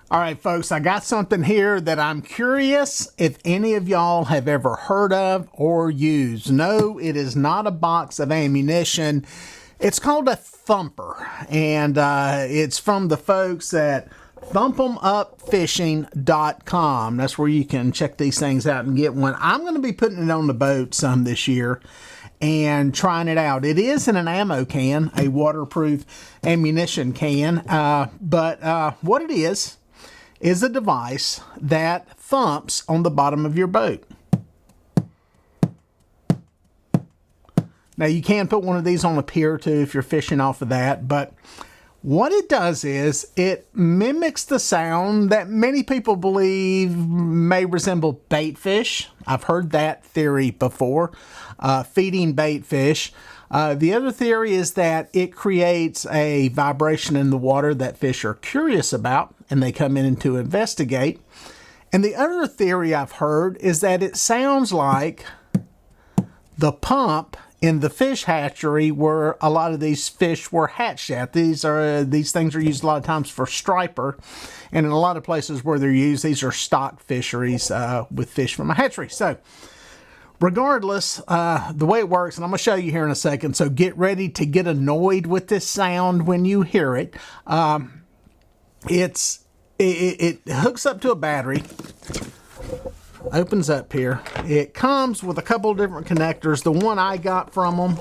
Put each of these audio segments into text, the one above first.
All right, folks, I got something here that I'm curious if any of y'all have ever heard of or used. No, it is not a box of ammunition. It's called a thumper, and it's from the folks at thumpemupfishing.com. That's where you can check these things out and get one. I'm going to be putting it on the boat some this year and trying it out. It is in an ammo can, a waterproof ammunition can, but what it is a device that thumps on the bottom of your boat. Now, you can put one of these on a pier too if you're fishing off of that, but what it does is it mimics the sound that many people believe may resemble baitfish. I've heard that theory before, feeding baitfish. The other theory is that it creates a vibration in the water that fish are curious about, and they come in to investigate. And the other theory I've heard is that it sounds like the pump in the fish hatchery where a lot of these fish were hatched at. These things are used a lot of times for striper, and in a lot of places where they're used, these are stock fisheries with fish from a hatchery. So regardless, the way it works, and I'm going to show you here in a second, so get ready to get annoyed with this sound when you hear it. It hooks up to a battery, opens up here. It comes with a couple of different connectors. The one I got from them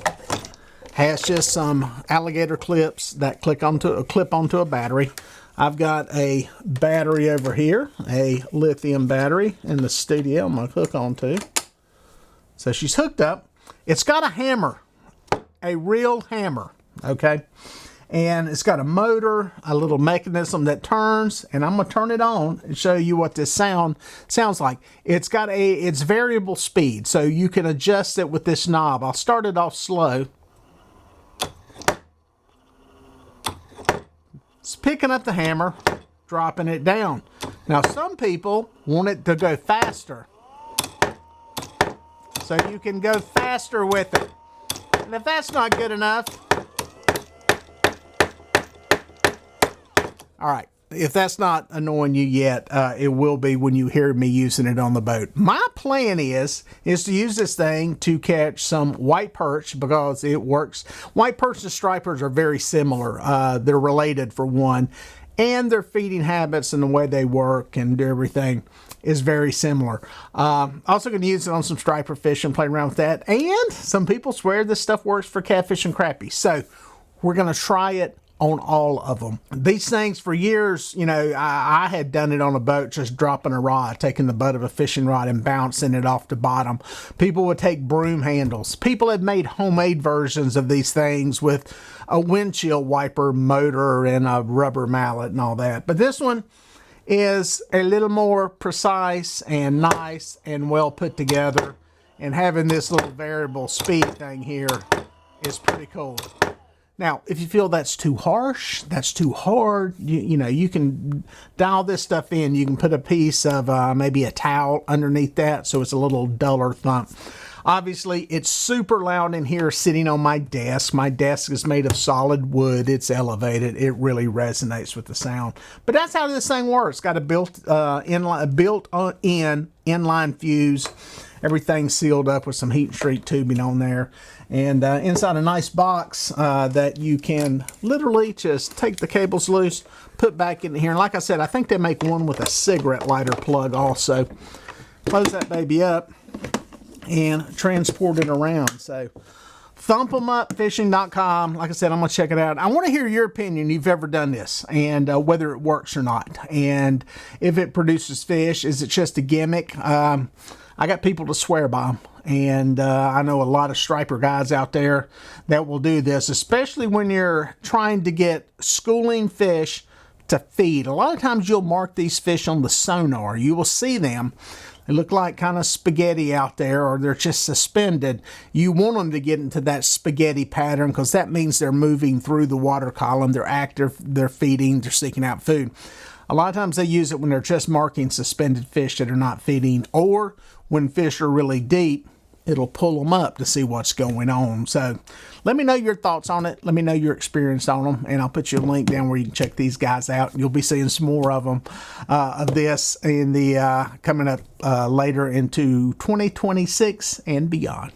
has just some alligator clips that clip onto a battery. I've got a battery over here, a lithium battery in the studio I'm going to hook onto. So she's hooked up. It's got a hammer, a real hammer, okay? And it's got a motor, a little mechanism that turns, and I'm going to turn it on and show you what this sounds like. It's variable speed, so you can adjust it with this knob. I'll start it off slow. It's picking up the hammer, dropping it down. Now, some people want it to go faster, so you can go faster with it. And if that's not good enough, all right, if that's not annoying you yet, it will be when you hear me using it on the boat. My plan is to use this thing to catch some white perch because it works. White perch and stripers are very similar. They're related for one, and their feeding habits and the way they work and everything is very similar. Also going to use it on some striper fish and play around with that. And some people swear this stuff works for catfish and crappie. So we're going to try it on all of them. These things for years, you know, I had done it on a boat, just dropping a rod, taking the butt of a fishing rod and bouncing it off the bottom. People would take broom handles. People had made homemade versions of these things with a windshield wiper motor and a rubber mallet and all that. But this one is a little more precise and nice and well put together. And having this little variable speed thing here is pretty cool. Now, if you feel that's too harsh, that's too hard, you know, you can dial this stuff in. You can put a piece of maybe a towel underneath that so it's a little duller thump. Obviously, it's super loud in here sitting on my desk. My desk is made of solid wood. It's elevated. It really resonates with the sound. But that's how this thing works. Got a built-in inline fuse. Everything's sealed up with some heat shrink tubing on there. And inside a nice box that you can literally just take the cables loose, put back in here. And like I said, I think they make one with a cigarette lighter plug also. Close that baby up and transport it around. So thumpemupfishing.com. Like I said, I'm going to check it out. I want to hear your opinion if you've ever done this and whether it works or not. And if it produces fish, is it just a gimmick? I got people to swear by them. And I know a lot of striper guys out there that will do this, especially when you're trying to get schooling fish to feed. A lot of times you'll mark these fish on the sonar. You will see them. They look like kind of spaghetti out there, or they're just suspended. You want them to get into that spaghetti pattern because that means they're moving through the water column. They're active, they're feeding, they're seeking out food. A lot of times they use it when they're just marking suspended fish that are not feeding, or when fish are really deep it'll pull them up to see what's going on. So let me know your thoughts on it. Let me know your experience on them, and I'll put you a link down where you can check these guys out. You'll be seeing some more of them, of this in the coming up later into 2026 and beyond.